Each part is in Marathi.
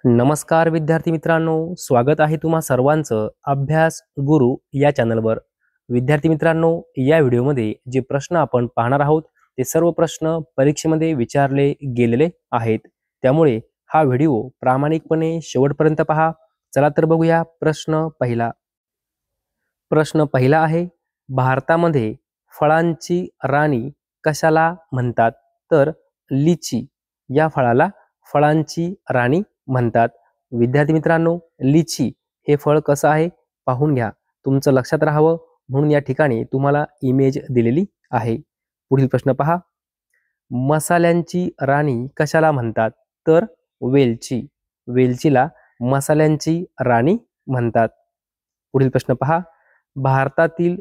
नमस्कार विद्यार्थी मित्रांनो, स्वागत आहे तुम्हा सर्वांचं अभ्यास गुरु या चॅनलवर। विद्यार्थी मित्रांनो, या व्हिडिओमध्ये जे प्रश्न आपण पाहणार आहोत ते सर्व प्रश्न परीक्षेमध्ये विचारले गेलेले आहेत। त्यामुळे हा व्हिडिओ प्रामाणिकपणे शेवटपर्यंत पहा। चला तर बघूया प्रश्न पहिला। प्रश्न पहिला आहे, भारतामध्ये फळांची राणी कशाला म्हणतात? तर लिची या फळाला फळांची राणी म्हणतात। विद्यार्थी मित्रांनो, लिची हे फळ कसं आहे पाहून घ्या, तुमचं लक्षात राहावं म्हणून या ठिकाणी तुम्हाला इमेज दिलेली आहे। पुढील प्रश्न पहा, मसाल्यांची राणी कशाला म्हणतात? तर वेलची, वेलचीला मसाल्यांची राणी म्हणतात। पुढील प्रश्न पहा, भारतातील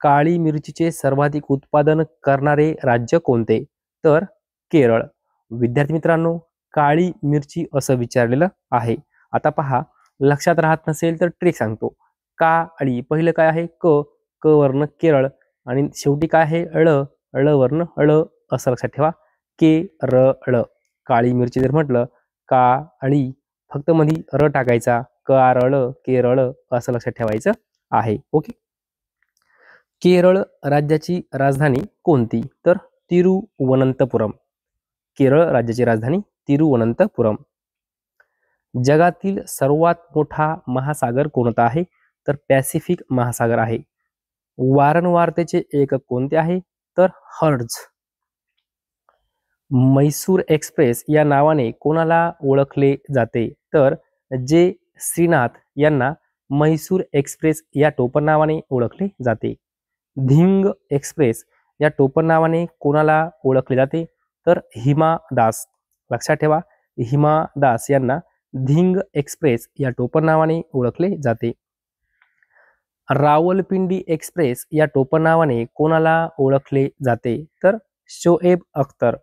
काळी मिरचीचे सर्वाधिक उत्पादन करणारे राज्य कोणते? तर केरळ। विद्यार्थी मित्रांनो, काळी मिरची असं विचारलेलं आहे। आता पहा, लक्षात राहत नसेल तर ट्रिक सांगतो। काळी पहिलं काय आहे? क, क वर्ण केरळ, आणि शेवटी काय आहे? ळ, ळ वर्ण ळ असं लक्षात ठेवा। केरळ। काळी मिरची जर म्हटलं काळी, फक्त मध्ये र टाकायचा, कारळ, केरळ असं लक्षात ठेवायचं आहे। ओके। केरळ राज्याची राजधानी कोणती? तर तिरुवनंतपुरम। केरळ राज्याची राजधानी तिरुवनंतपुरम। जगातील सर्वात मोठा महासागर कोणता आहे? तर पॅसिफिक महासागर आहे। वारंवारतेचे एकक कोणते आहे? तर हर्ट्झ। म्हैसूर एक्सप्रेस या नावाने कोणाला ओळखले जाते? तर जे श्रीनाथ यांना म्हैसूर एक्सप्रेस या टोपण नावाने ओळखले जाते। धिंग एक्सप्रेस या टोपण नावाने कोणाला ओळखले जाते? तर हिमा दास। लक्षात ठेवा, हिमा दास यांना धिंग एक्सप्रेस या टोपण नावाने ओळखले जाते। रावलपिंडी एक्सप्रेस या टोपण नावाने कोणाला ओळखले जाते? तर शोएब अख्तर।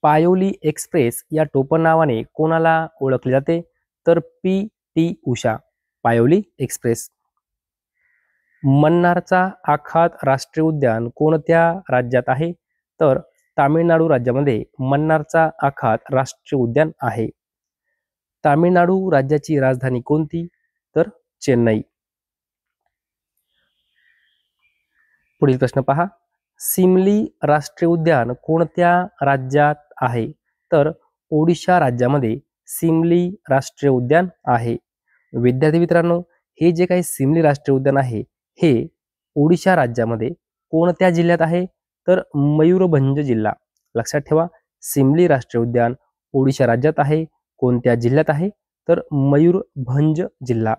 पायोली एक्सप्रेस या टोपण नावाने कोणाला ओळखले जाते? तर पी.टी. उषा। पायोली एक्सप्रेस। मन्नारचा आखात राष्ट्रीय उद्यान कोणत्या राज्यात आहे? तर तामिळनाडू राज्यामध्ये मन्नारचा आखात राष्ट्रीय उद्यान आहे। तामिळनाडू राज्याची राजधानी कोणती? तर चेन्नई। पुढील प्रश्न पहा, सिमली राष्ट्रीय उद्यान कोणत्या राज्यात आहे? तर ओडिशा राज्यामध्ये सिमली राष्ट्रीय उद्यान आहे। विद्यार्थी मित्रांनो, हे जे काही सिमली राष्ट्रीय उद्यान आहे हे ओडिशा राज्यामध्ये कोणत्या जिल्ह्यात आहे? तर मयूरभंज जिल्हा। लक्षात ठेवा, सिमली राष्ट्रीय उद्यान ओडिशा राज्यात आहे। कोणत्या जिल्ह्यात आहे? तर मयूरभंज जिल्हा।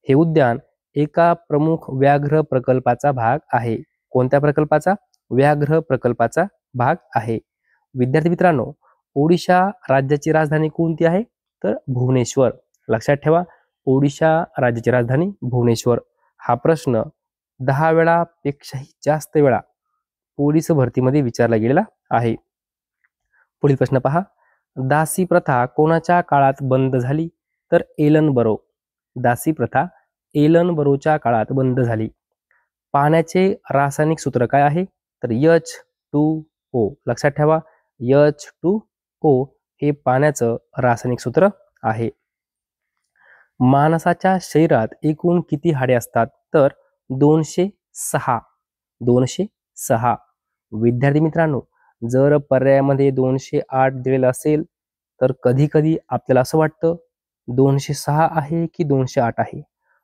हे उद्यान एका प्रमुख व्याघ्र प्रकल्पाचा भाग आहे। कोणत्या प्रकल्पाचा? व्याघ्र प्रकल्पाचा भाग आहे। विद्यार्थी मित्रांनो, ओडिशा राज्याची राजधानी कोणती आहे? तर भुवनेश्वर। लक्षात ठेवा, ओडिशा राज्याची राजधानी भुवनेश्वर। हा प्रश्न 10 वेळापेक्षाही जास्त वेळा पोलीस भरतीमध्ये विचारला गेलेला आहे। पुढील प्रश्न पहा, दासी प्रथा कोणाच्या काळात बंद झाली? तर एलन बरो। दासी प्रथा एलन बरोच्या काळात बंद झाली। पाण्याचे रासायनिक सूत्र काय आहे? तर H2O। लक्षात ठेवा, H2O हे पाण्याचं रासायनिक सूत्र आहे। माणसाच्या शरीरात एकूण किती हाडे असतात? तर 206। 206। विद्यार्थी मित्रांनो, जर पर्यायामध्ये 208 दिलेलं असेल तर कधी कधी आपल्याला असं वाटतं 206 आहे की 208 आहे।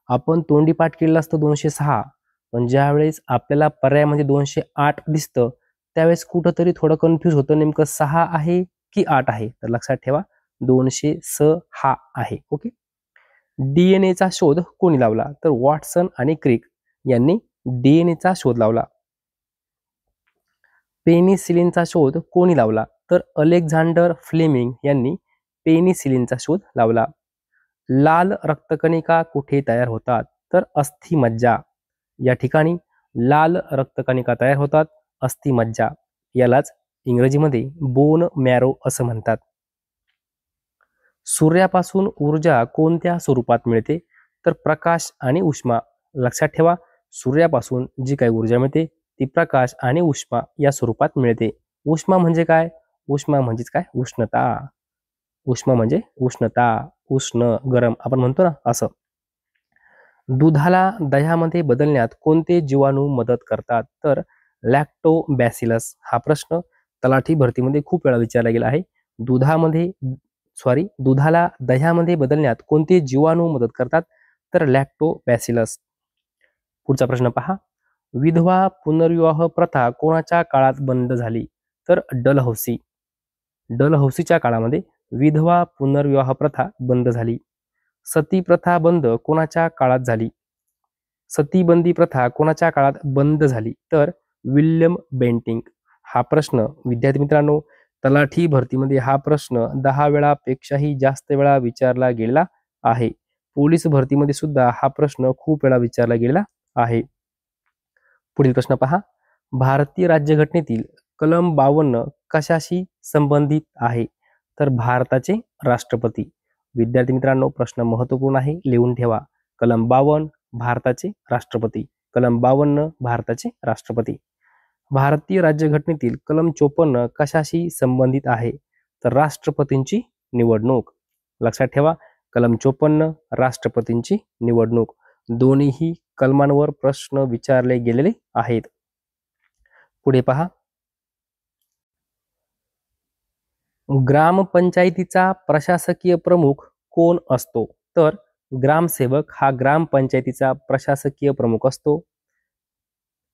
आपण तोंडी पाठ केलेलं असतं 206, पण ज्यावेळेस आपल्याला पर्यायामध्ये 208 दिसतं त्यावेळेस कुठंतरी थोडं कन्फ्यूज होतं, नेमकं 6 आहे की 8 आहे। तर लक्षात ठेवा, 206 आहे। ओके। डीएनएचा शोध कोणी लावला? तर वॉटसन आणि क्रिक यांनी डीएनएचा शोध लावला। पेनिसिलिनचा शोध कोणी लावला? तर अलेक्झांडर फ्लेमिंग यांनी पेनिसिलिनचा शोध लावला। लाल रक्तकणिका कुठे तयार होतात? तर अस्थिमज्जा या ठिकाणी लाल रक्तकणिका तयार होतात, अस्थिमज्जा। यालाच इंग्रजीमध्ये बोन मॅरो असं म्हणतात। सूर्यापासून ऊर्जा कोणत्या स्वरूपात मिळते? तर प्रकाश आणि उष्मा। लक्षात ठेवा, सूर्यापासून जी काही ऊर्जा मिळते ती प्रकाश आणि उष्मा या स्वरूपात मिळते। उष्मा म्हणजे काय? उष्मा म्हणजेच काय? उष्णता। उष्म म्हणजे उष्णता, उष्ण गरम आपण म्हणतो ना असं. दुधाला दह्यामध्ये बदलण्यात कोणते जीवाणू मदत करतात? तर लॅक्टोबॅसिलस. हा प्रश्न तलाठी भरतीमध्ये खूप वेळा विचारला गेला आहे. दुधाला दह्यामध्ये बदलण्यात कोणते जीवाणू मदत करतात? तर लॅक्टोबॅसिलस. पुढचा प्रश्न पहा. विधवा पुनर्विवाह प्रथा कोणाच्या काळात बंद झाली? तर डलहौसी. डलहौसीच्या काळामध्ये विधवा पुनर्विवाह प्रथा बंद झाली. सती प्रथा बंद कोणाच्या काळात झाली? सतीबंदी प्रथा कोणाच्या काळात बंद झाली? तर विल्यम बेंटिंक. हा प्रश्न विद्यार्थी मित्रांनो तलाठी भरतीमध्ये हा प्रश्न 10 वेळापेक्षाही जास्त वेळा विचारला गेला आहे. पोलीस भरतीमध्ये सुद्धा हा प्रश्न खूप वेळा विचारला गेला आहे. पुढील प्रश्न पहा. भारतीय राज्यघटनेतील कलम 52 कशाशी संबंधित आहे? तर भारताचे राष्ट्रपती. विद्यार्थी मित्रांनो प्रश्न महत्वपूर्ण आहे, लिहून ठेवा. कलम 52 भारताचे राष्ट्रपती. कलम 52 भारताचे राष्ट्रपती. भारतीय राज्यघटनेतील कलम 54 कशाशी संबंधित आहे? तर राष्ट्रपतींची निवडणूक. लक्षात ठेवा, कलम 54 राष्ट्रपतींची निवडणूक. दोन्हीही कलमांवर प्रश्न विचारले गेलेले आहेत. पुढे पहा. ग्रामपंचायतीचा प्रशासकीय प्रमुख कोण असतो? तर ग्रामसेवक हा ग्रामपंचायतीचा प्रशासकीय प्रमुख असतो.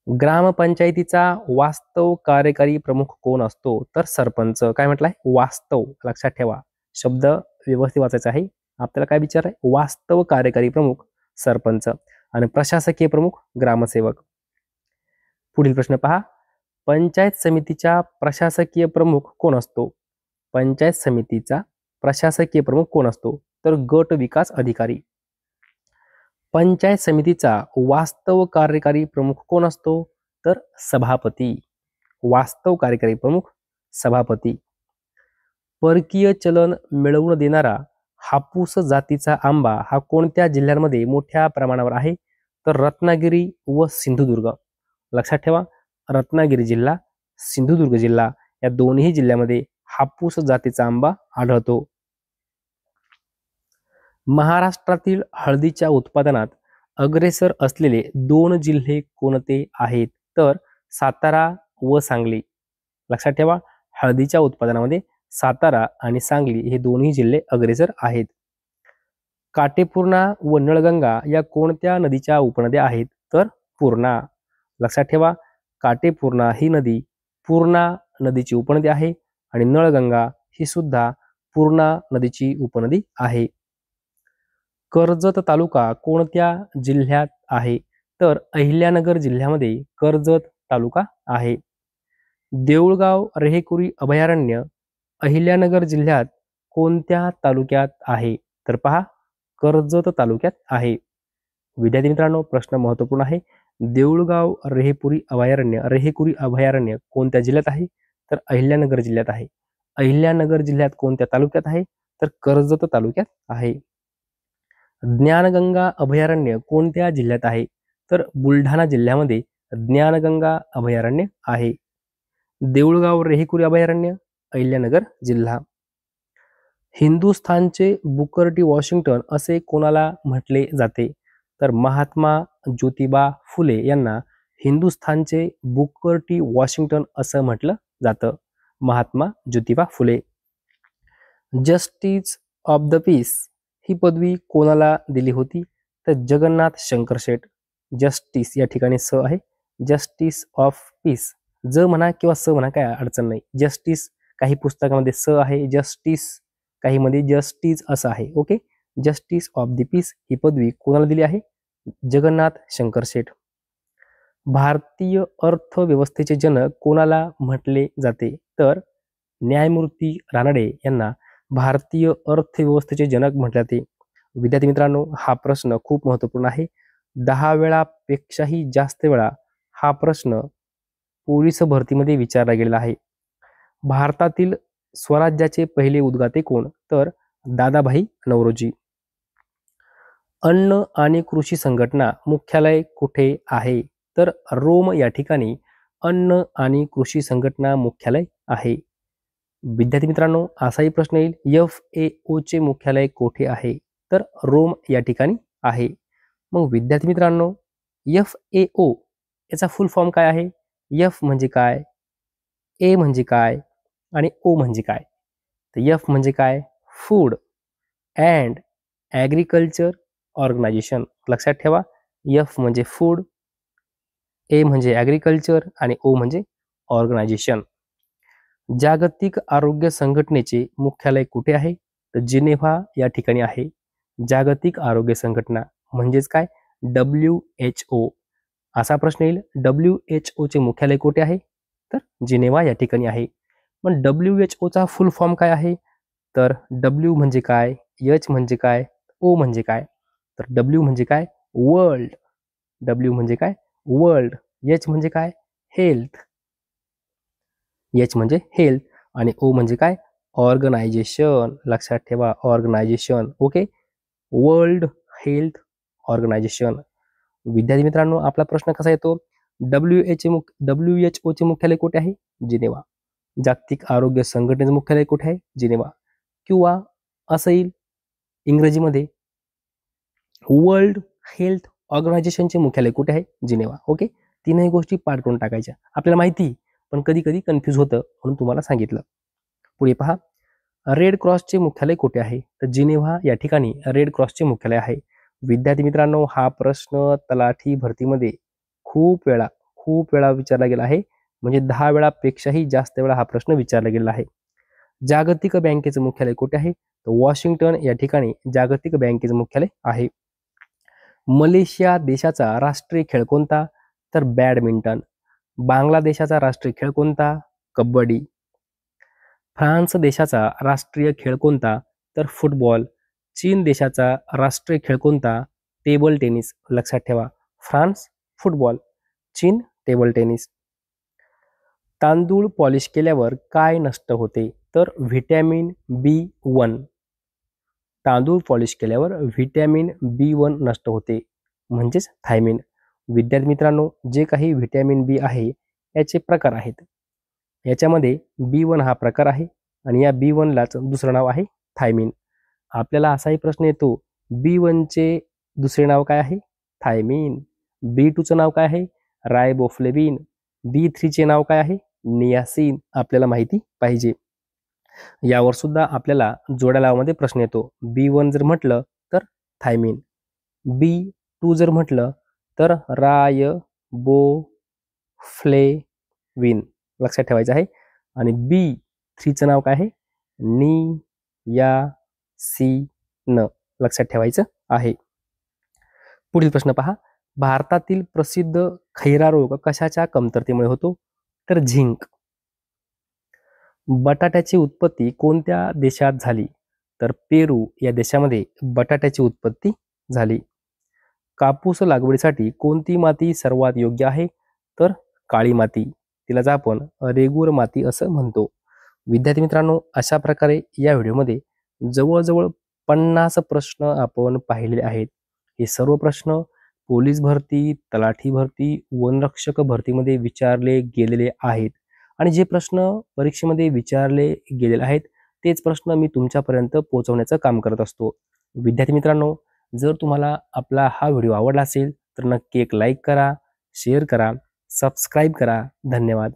ग्रामपंचायतीचा वास्तव कार्यकारी प्रमुख कोण असतो? तर सरपंच. काय म्हटलंय? वास्तव. लक्षात ठेवा, शब्द व्यवस्थित वाचायचा आहे. आपल्याला काय विचार आहे? वास्तव कार्यकारी प्रमुख सरपंच आणि प्रशासकीय प्रमुख ग्रामसेवक. पुढील प्रश्न पहा. पंचायत समितीचा प्रशासकीय प्रमुख कोण असतो? पंचायत समितीचा प्रशासकीय प्रमुख कोण असतो? तर गट विकास अधिकारी. पंचायत समितीचा वास्तव कार्यकारी प्रमुख कोण असतो? तर सभापती. वास्तव कार्यकारी प्रमुख सभापती. परकीय चलन मिळवून देणारा हापूस जातीचा आंबा हा कोणत्या जिल्ह्यांमध्ये मोठ्या प्रमाणावर आहे? तर रत्नागिरी व सिंधुदुर्ग. लक्षात ठेवा, रत्नागिरी जिल्हा, सिंधुदुर्ग जिल्हा या दोन्ही जिल्ह्यामध्ये हापूस जातीचा आंबा आढळतो. महाराष्ट्रातील हळदीच्या उत्पादनात अग्रेसर असलेले 2 जिल्हे कोणते आहेत? तर सातारा व सांगली. लक्षात ठेवा, हळदीच्या उत्पादनामध्ये सातारा आणि सांगली हे दोन्ही जिल्हे अग्रेसर आहेत. काटेपूर्णा व नळगंगा या कोणत्या नदीच्या उपनद्या आहेत? तर पूर्णा. लक्षात ठेवा, काटेपूर्णा ही नदी पूर्णा नदीची उपनदी आहे आणि नळगंगा ही सुद्धा पूर्णा नदीची उपनदी आहे. कर्जत तालुका कोणत्या जिल्ह्यात आहे? तर अहिल्यानगर जिल्ह्यामध्ये कर्जत तालुका आहे. देऊळगाव रेहेकुरी अभयारण्य अहिल्यानगर जिल्ह्यात कोणत्या तालुक्यात आहे? तर पहा, कर्जत तालुक्यात आहे. विद्यार्थी मित्रांनो प्रश्न महत्वपूर्ण आहे. देऊळगाव रेहेकुरी अभयारण्य कोणत्या जिल्ह्यात आहे? तर अहिल्यानगर जिल्ह्यात आहे. अहिल्यानगर जिल्ह्यात कोणत्या तालुक्यात आहे? तर कर्जत तालुक्यात आहे. ज्ञानगंगा अभयारण्य कोणत्या जिल्ह्यात आहे? तर बुलढाणा जिल्ह्यामध्ये ज्ञानगंगा अभयारण्य आहे. देऊळगाव रेहेकुरी अभयारण्य अहिल्यानगर जिल्हा. हिंदुस्थानचे बुकर टी वॉशिंग्टन असे कोणाला म्हटले जाते? तर महात्मा ज्योतिबा फुले यांना हिंदुस्थानचे बुकर टी वॉशिंग्टन असं म्हटलं जातं. Mahatma Jyotiba Phule. Justice of the peace ही पदवी कोणाला दिली होती? तर जगन्नाथ शंकर शेठ. जस्टिस या ठिकाणी स आहे, जस्टिस ऑफ पीस. ज म्हणा किंवा स म्हणा, काय अडचण नाही. जस्टिस काही पुस्तकामध्ये स आहे, जस्टिस काही मध्ये जस्टिस असं आहे. Okay, justice of the peace ही पदवी कोणाला दिली आहे? जगन्नाथ शंकर शेठ. भारतीय अर्थव्यवस्थेचे जनक कोणाला म्हटले जाते? तर न्यायमूर्ती रानडे यांना भारतीय अर्थव्यवस्थेचे जनक म्हटले जाते. विद्यार्थी मित्रांनो हा प्रश्न खूप महत्वपूर्ण आहे. 10 वेळापेक्षाही जास्त वेळा हा प्रश्न पोलीस भरतीमध्ये विचारला गेलेला आहे. भारतातील स्वराज्याचे पहिले उद्गाते कोण? तर दादाभाई नौरोजी. अन्न आणि कृषी संघटना मुख्यालय कुठे आहे? तर रोम या ठिकाणी अन्न आणि कृषी संघटना मुख्यालय आहे. विद्यार्थी मित्रांनो, असाही प्रश्न येईल, FAO चे मुख्यालय कोठे आहे? तर रोम या ठिकाणी आहे. मग विद्यार्थी मित्रांनो, FAO याचा फुल फॉर्म काय आहे? F म्हणजे काय? A म्हणजे काय? आणि O म्हणजे काय? तर F म्हणजे काय? Food and agriculture organization. लक्षात ठेवा, F म्हणजे फूड, A म्हणजे ॲग्रिकल्चर आणि O म्हणजे ऑर्गनायझेशन. जागतिक आरोग्य संघटनेचे मुख्यालय कुठे आहे? तर जिनेव्हा या ठिकाणी आहे. जागतिक आरोग्य संघटना म्हणजेच काय? WHO. असा प्रश्न येईल, WHO चे मुख्यालय कुठे आहे? तर जिनेव्हा या ठिकाणी आहे. पण WHO चा फुल फॉर्म काय आहे? तर W म्हणजे काय? H म्हणजे काय? O म्हणजे काय? तर W म्हणजे काय? वर्ल्ड. W म्हणजे काय? वर्ल्ड. H म्हणजे काय? हेल्थ. H म्हणजे हेल्थ आणि O म्हणजे काय? ऑर्गनायझेशन. लक्षात ठेवा, organization. Okay. World health organization. विद्यार्थी मित्रांनो, आपला प्रश्न कसा येतो? WHO चे मुख्यालय कुठे आहे? जिनेव्हा. जागतिक आरोग्य संघटनेचे मुख्यालय कुठे आहे? जिनेव्हा. किंवा असं येईल इंग्रजीमध्ये, वर्ल्ड हेल्थ ऑर्गनायझेशनचे मुख्यालय कुठे आहे? जिनेव्हा. ओके. तीनही गोष्टी पाठ करून टाकायच्या. आपल्याला माहिती, पण कधी कधी कन्फ्यूज होतं, म्हणून तुम्हाला सांगितलं. पुढे पहा, रेड क्रॉसचे मुख्यालय कुठे आहे? तर जिनेव्हा या ठिकाणी रेड क्रॉसचे मुख्यालय आहे. विद्यार्थी मित्रांनो, हा प्रश्न तलाठी भरतीमध्ये खूप वेळा विचारला गेला आहे. म्हणजे 10 वेळापेक्षाही जास्त वेळा हा प्रश्न विचारला गेला आहे. जागतिक बँकेचं मुख्यालय कुठे आहे? तर वॉशिंग्टन या ठिकाणी जागतिक बँकेचं मुख्यालय आहे. मलेशिया देशाचा राष्ट्रीय खेळ कोणता? तर बॅडमिंटन. बांगलादेशाचा राष्ट्रीय खेळ कोणता? कबड्डी. फ्रान्स देशाचा राष्ट्रीय खेळ कोणता? तर फुटबॉल. चीन देशाचा राष्ट्रीय खेळ कोणता? Table tennis. लक्षात ठेवा, फ्रान्स फुटबॉल, चीन टेबल टेनिस. तांदूळ पॉलिश केल्यावर काय नष्ट होते? तर व्हिटॅमिन B1. तांदूळ पॉलिश केल्यावर व्हिटॅमिन B1 नष्ट होते, म्हणजेच थायमिन. विद्यार्थी मित्रांनो, जे काही व्हिटॅमिन बी आहे याचे प्रकार आहेत. याच्यामध्ये B1 हा प्रकार आहे आणि या B1 लाच दुसरं नाव आहे थायमिन. आपल्याला असाही प्रश्न येतो, B1 चे दुसरे नाव काय आहे? थायमिन. B2 चं नाव काय आहे? रायबोफ्लेविन. B3 चे नाव काय आहे? नियासिन. आपल्याला माहिती पाहिजे. यावर सुद्धा आपल्याला जोड्या लावामध्ये प्रश्न येतो. B1 जर म्हटलं तर थायमिन, B2 जर म्हटलं तर रायबोफ्लेविन. लक्षात ठेवायचं आहे. आणि B3 चं नाव काय आहे? नियासिन. लक्षात ठेवायचं आहे. पुढील प्रश्न पहा, भारतातील प्रसिद्ध खैरा रोग कशाच्या कमतरतेमुळे होतो? तर झिंक. बटाट्याची उत्पत्ती कोणत्या देशात झाली? तर पेरू या देशामध्ये बटाट्याची उत्पत्ती झाली. कापूस लागवडीसाठी कोणती माती सर्वात योग्य आहे? तर काळी माती. तिलाच आपण रेगूर माती असं म्हणतो. विद्यार्थी मित्रांनो, अशा प्रकारे या व्हिडिओमध्ये जवळजवळ 50 प्रश्न आपण पाहिलेले आहेत. हे सर्व प्रश्न पोलीस भरती, तलाठी भरती, वनरक्षक भरतीमध्ये विचारले गेलेले आहेत. आणि जे प्रश्न परीक्षेमध्ये विचारले गेलेले आहेत तेच प्रश्न मी तुमच्यापर्यंत पोहोचवण्याचं काम करत असतो. विद्यार्थी मित्रांनो, जर तुम्हाला आपला हा व्हिडिओ आवडला असेल तर नक्की एक लाईक करा, शेअर करा, सबस्क्राईब करा. धन्यवाद.